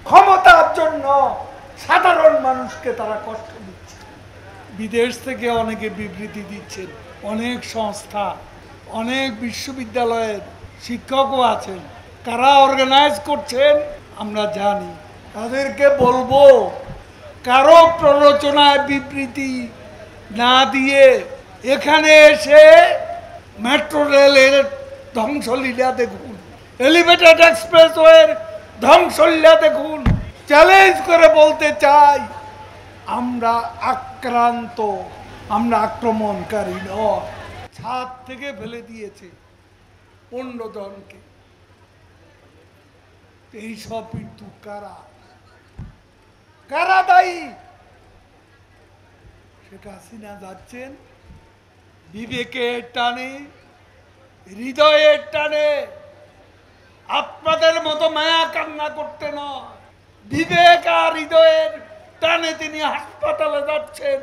ক্ষমতার জন্য সাধারণ মানুষকে তারা কষ্ট দিচ্ছে। বিদেশ থেকে অনেকে বিবৃতি দিচ্ছেন, অনেক সংস্থা, অনেক বিশ্ববিদ্যালয়ের শিক্ষকও আছেন, কারা অর্গানাইজ করছেন আমরা জানি। তাদেরকে বলবো, কারো প্ররোচনায় বিবৃতি না দিয়ে এখানে এসে মেট্রো রেলের ধ্বংসলীলা দেখুন, এলিভেটেড এক্সপ্রেসওয়ের ধ্বংসলীলা দেখুন। চ্যালেঞ্জ করে বলতে চাই, আমরা আক্রান্ত, আমরা আক্রমণকারী নয়। ছাদ থেকে ফেলে দিয়েছে 15 জনকে। এইসব মৃত্যু কারা কারা দায়ী? শেখ হাসিনা যাচ্ছেন বিবেকের টানে, হৃদয়ের টানে, আপনাদের মতো মায়া কান্না করতে নয়, বিবেক আর হৃদয়ের টানে তিনি হাসপাতালে যাচ্ছেন।